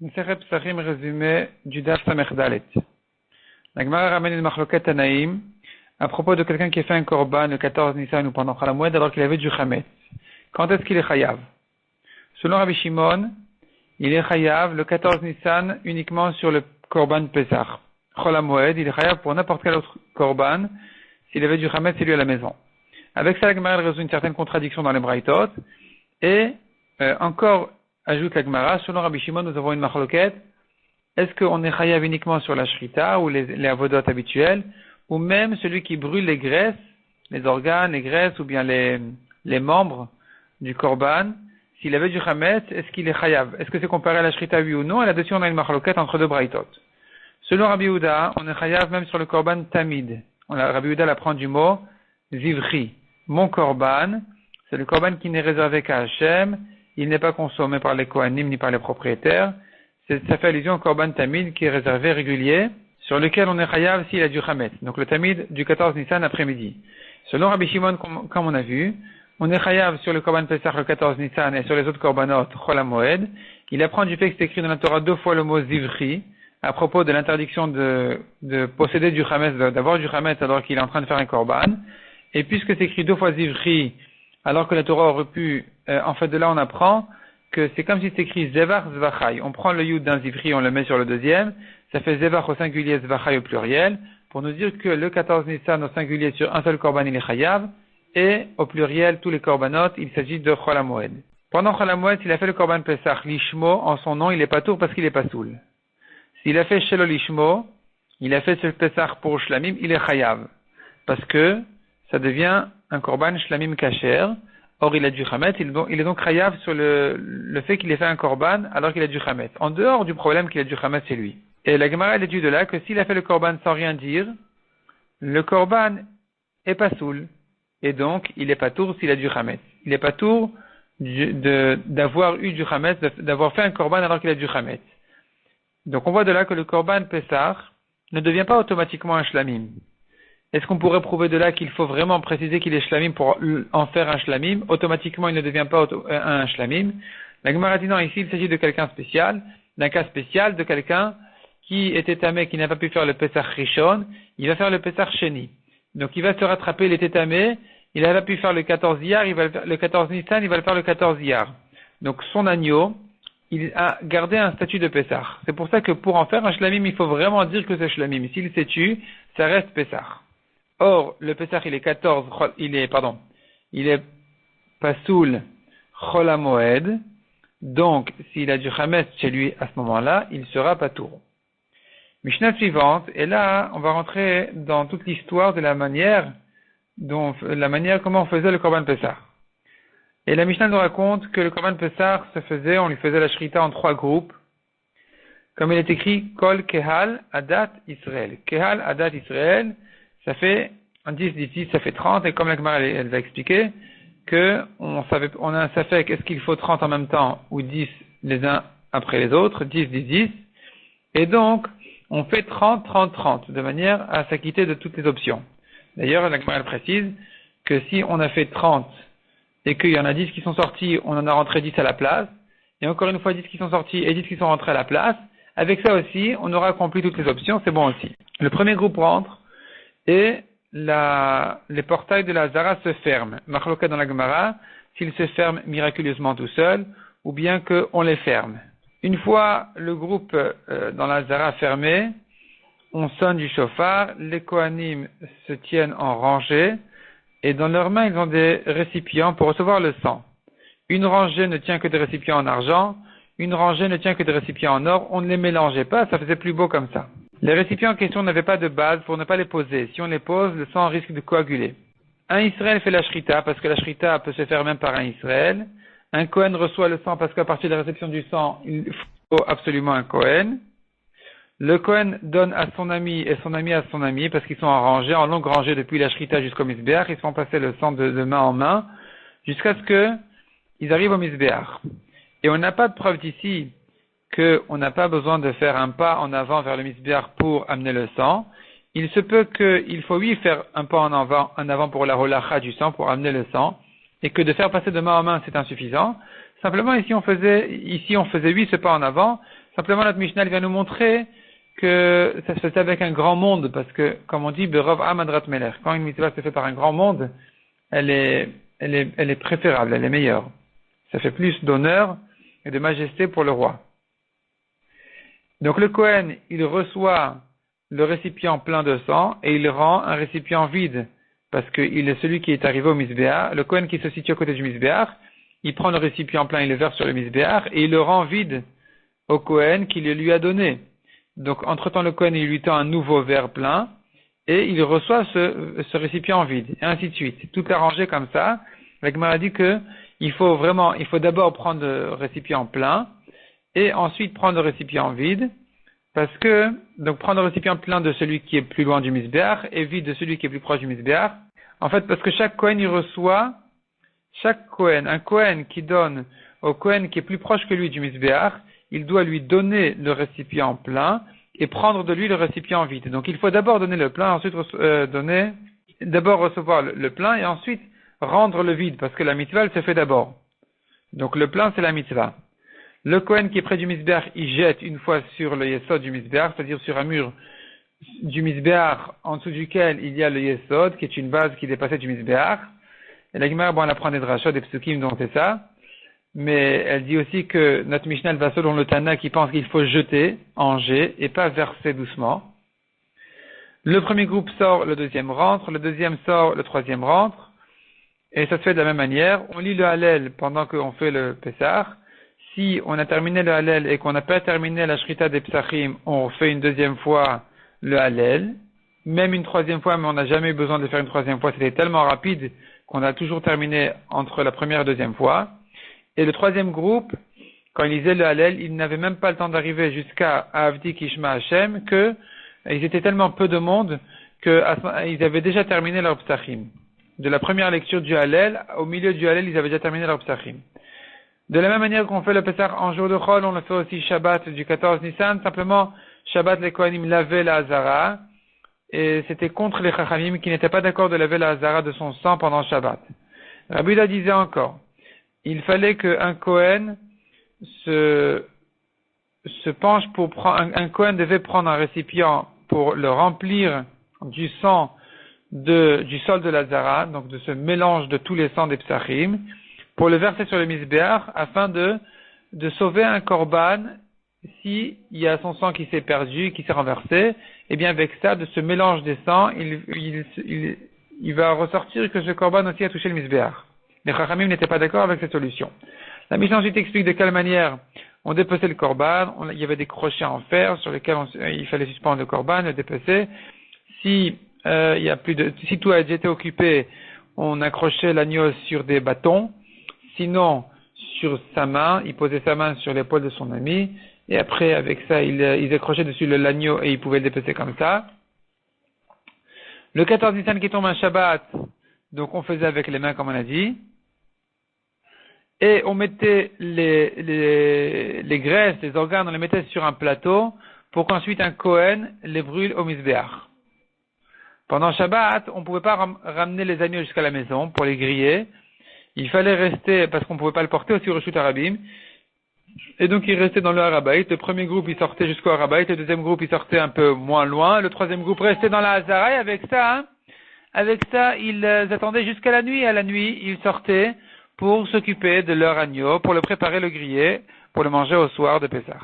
Masechet Psachim résumé du Daf Samech Dalet. La Gemara ramène une machloket Tanaïm à propos de quelqu'un qui a fait un korban le 14 Nissan ou pendant Chalamoued alors qu'il avait du chametz. Quand est-ce qu'il est chayav? Selon Rabbi Shimon, il est chayav le 14 Nissan uniquement sur le korban Pesach. Chalamoued, il est chayav pour n'importe quel autre korban s'il avait du chametz chez lui à la maison. Avec ça, la Gemara résout une certaine contradiction dans les braïtot et encore ajoute la Gemara, selon Rabbi Shimon, nous avons une machloket. Est-ce qu'on est chayav uniquement sur la shrita ou les avodot habituels, ou même celui qui brûle les graisses, les organes, les graisses, ou bien les membres du korban, s'il avait du chametz, est-ce qu'il est chayav? Est-ce que c'est comparé à la shrita, oui ou non? Et là-dessus, on a une machloket entre deux braïtot. Selon Rabbi Yehuda, on est chayav même sur le korban tamid. Rabbi Yehuda l'apprend du mot zivri. Mon korban, c'est le korban qui n'est réservé qu'à Hashem. Il n'est pas consommé par les Kohanim ni par les propriétaires. Ça fait allusion au korban tamid qui est réservé régulier, sur lequel on est chayav s'il a du chametz. Donc le tamid du 14 Nissan après-midi. Selon Rabbi Shimon, comme on a vu, on est chayav sur le korban Pesach le 14 Nissan et sur les autres korbanot Chol HaMoed. Il apprend du fait que c'est écrit dans la Torah deux fois le mot zivri, à propos de l'interdiction de posséder du chametz, d'avoir du chametz alors qu'il est en train de faire un korban. Et puisque c'est écrit deux fois zivri, alors que la Torah aurait pu, en fait de là on apprend que c'est comme si c'est écrit Zevar Zvachai. On prend le yud d'un zivri, on le met sur le deuxième, ça fait Zevar au singulier, Zvachai au pluriel, pour nous dire que le 14 Nissan au singulier sur un seul korban il est chayav, et au pluriel, tous les korbanot, il s'agit de Chol HaMoed. Pendant Chol HaMoed, s'il a fait le korban Pesach Lishmo, en son nom, il est pas tour parce qu'il est pas soul. S'il a fait Shelo Lishmo, il a fait ce Pesach pour Shlamim, il est chayav. Parce que ça devient un korban Shlamim Kacher. Or, il a du chametz, il est donc chayav sur le fait qu'il ait fait un korban alors qu'il a du chametz. En dehors du problème qu'il a du chametz chez lui. Et la Gemara elle étudie de là que s'il a fait le korban sans rien dire, le korban est pas soul. Et donc, il est pas tour s'il a du chametz. Il est pas tour d'avoir eu du chametz, d'avoir fait un korban alors qu'il a du chametz. Donc, on voit de là que le korban Pesach ne devient pas automatiquement un shlamim. Est-ce qu'on pourrait prouver de là qu'il faut vraiment préciser qu'il est shlamim pour en faire un shlamim? Automatiquement, il ne devient pas un shlamim. La Gemara dit non, ici, il s'agit de quelqu'un spécial, d'un cas spécial, de quelqu'un qui était tamé, qui n'a pas pu faire le Pesach Rishon, il va faire le Pesach Sheni. Donc, il va se rattraper, il était tamé, il n'a pas pu faire le 14 Iyar, il va le 14 Nissan, il va le faire le 14 Iyar. Donc, son agneau, il a gardé un statut de Pesach. C'est pour ça que pour en faire un shlamim, il faut vraiment dire que c'est shlamim. S'il s'est tué, ça reste Pesach. Or, le Pesach, il est pasoul Chol HaMoed. Donc, s'il a du chametz chez lui à ce moment-là, il sera patour. Mishnah suivante, et là, on va rentrer dans toute l'histoire de la manière comment on faisait le korban Pesach. Et la Mishnah nous raconte que le korban Pesach on lui faisait la shrita en 3 groupes. Comme il est écrit, Kol Kehal Adat Israël. Kehal Adat Israël, ça fait, en 10, ça fait 30, et comme la Gemara elle va expliquer, que on a un safek, est-ce qu'il faut 30 en même temps, ou 10 les uns après les autres, 10, et donc, on fait 30, de manière à s'acquitter de toutes les options. D'ailleurs, la Gemara elle précise que si on a fait 30, et qu'il y en a 10 qui sont sortis, on en a rentré 10 à la place, et encore une fois 10 qui sont sortis et 10 qui sont rentrés à la place, avec ça aussi, on aura accompli toutes les options, c'est bon aussi. Le premier groupe rentre, et les portails de la Zara se ferment. Machloka dans la Gemara, s'ils se ferment miraculeusement tout seuls, ou bien qu'on les ferme. Une fois le groupe dans la Zara fermé, on sonne du shofar, les Kohanim se tiennent en rangée, et dans leurs mains ils ont des récipients pour recevoir le sang. Une rangée ne tient que des récipients en argent, une rangée ne tient que des récipients en or, on ne les mélangeait pas, ça faisait plus beau comme ça. Les récipients en question n'avaient pas de base pour ne pas les poser. Si on les pose, le sang risque de coaguler. Un Israël fait la shrita, parce que la shrita peut se faire même par un Israël. Un Kohen reçoit le sang parce qu'à partir de la réception du sang, il faut absolument un Kohen. Le Kohen donne à son ami et son ami à son ami, parce qu'ils sont en rangée, en longue rangée depuis la shrita jusqu'au Mizbeach. Ils se font passer le sang de main en main, jusqu'à ce qu'ils arrivent au Mizbeach. Et on n'a pas de preuve d'ici qu'on n'a pas besoin de faire un pas en avant vers le Mizbeach pour amener le sang. Il se peut qu'il faut faire un pas en avant pour la holacha du sang, pour amener le sang, et que de faire passer de main en main c'est insuffisant. Simplement ici on faisait 8 ce pas en avant, Simplement, notre Mishnah vient nous montrer que ça se fait avec un grand monde, parce que, comme on dit, Berov Amadrat Meler, quand une mitzvah se fait par un grand monde, elle est préférable, elle est meilleure. Ça fait plus d'honneur et de majesté pour le roi. Donc le Kohen, il reçoit le récipient plein de sang et il rend un récipient vide, parce qu'il est celui qui est arrivé au Misbéach. Le Kohen qui se situe à côté du Misbéach, il prend le récipient plein, il le verse sur le Misbéach et il le rend vide au Kohen qui le lui a donné. Donc entre-temps, le Kohen, il lui tend un nouveau verre plein et il reçoit ce récipient vide, et ainsi de suite. Tout arrangé comme ça. La Gemara dit que il faut d'abord prendre le récipient plein et ensuite prendre le récipient vide, parce que, donc prendre le récipient plein de celui qui est plus loin du Misbéach et vide de celui qui est plus proche du Misbéach. En fait, parce que chaque Kohen, il reçoit, un Kohen qui donne au Kohen qui est plus proche que lui du Misbéach, il doit lui donner le récipient plein et prendre de lui le récipient vide. Donc il faut d'abord donner le plein, ensuite d'abord recevoir le plein et ensuite rendre le vide, parce que la mitzvah, elle se fait d'abord. Donc le plein, c'est la mitzvah. Le Kohen qui est près du Misbéach, il jette une fois sur le Yesod du Misbéach, c'est-à-dire sur un mur du Misbéach en dessous duquel il y a le Yesod, qui est une base qui dépassait du Misbéach. Et la Gemara, bon, elle apprend des drachot, des psukim dont c'est ça. Mais elle dit aussi que notre Mishnah va selon le Tana qui pense qu'il faut jeter en jet et pas verser doucement. Le premier groupe sort, le deuxième rentre, le deuxième sort, le troisième rentre. Et ça se fait de la même manière. On lit le Hallel pendant qu'on fait le Pessah. Si on a terminé le Hallel et qu'on n'a pas terminé la Shrita des Psachim, on fait une deuxième fois le Hallel. Même une troisième fois, mais on n'a jamais eu besoin de faire une troisième fois. C'était tellement rapide qu'on a toujours terminé entre la première et la deuxième fois. Et le troisième groupe, quand ils lisaient le Hallel, ils n'avaient même pas le temps d'arriver jusqu'à Avdi Kishma Hashem, que ils étaient tellement peu de monde qu'ils avaient déjà terminé leur Psachim. De la première lecture du Hallel, au milieu du Hallel, ils avaient déjà terminé leur Psachim. De la même manière qu'on fait le Pessah en jour de Chol, on le fait aussi Shabbat du 14 Nissan. Simplement, Shabbat, les Kohanim lavaient la Hazara, et c'était contre les Chachamim qui n'étaient pas d'accord de laver la Hazara de son sang pendant Shabbat. Rabbi Yehuda disait encore, il fallait qu'un Kohen se penche pour prendre, un Kohen devait prendre un récipient pour le remplir du sang du sol de la Hazara, donc de ce mélange de tous les sangs des Psachim, pour le verser sur le Misbéach, afin de sauver un korban, si il y a son sang qui s'est perdu, qui s'est renversé, et bien avec ça, de ce mélange des sangs, il va ressortir que ce korban aussi a touché le Misbéach. Les Chachamim n'étaient pas d'accord avec cette solution. La Mishnah ensuite explique de quelle manière on dépeçait le korban. Il y avait des crochets en fer sur lesquels il fallait suspendre le korban, le dépecer. Si tout a été occupé, on accrochait l'agneau sur des bâtons. Sinon, sur sa main, il posait sa main sur l'épaule de son ami, et après, avec ça, il accrochait dessus l'agneau et il pouvait le dépecer comme ça. Le 14 Nissan qui tombe un Shabbat, donc on faisait avec les mains comme on a dit, et on mettait les graisses, les organes, on les mettait sur un plateau pour qu'ensuite un Kohen les brûle au Misbéach. Pendant Shabbat, on ne pouvait pas ramener les agneaux jusqu'à la maison pour les griller. Il fallait rester, parce qu'on ne pouvait pas le porter aussi au Reshut Harabim. Et donc il restait dans le Harabait. Le premier groupe, il sortait jusqu'au Harabait. Le deuxième groupe, il sortait un peu moins loin. Le troisième groupe restait dans la Hazara. Et avec ça, ils attendaient jusqu'à la nuit. À la nuit, ils sortaient pour s'occuper de leur agneau, pour le préparer, le griller, pour le manger au soir de Pessah.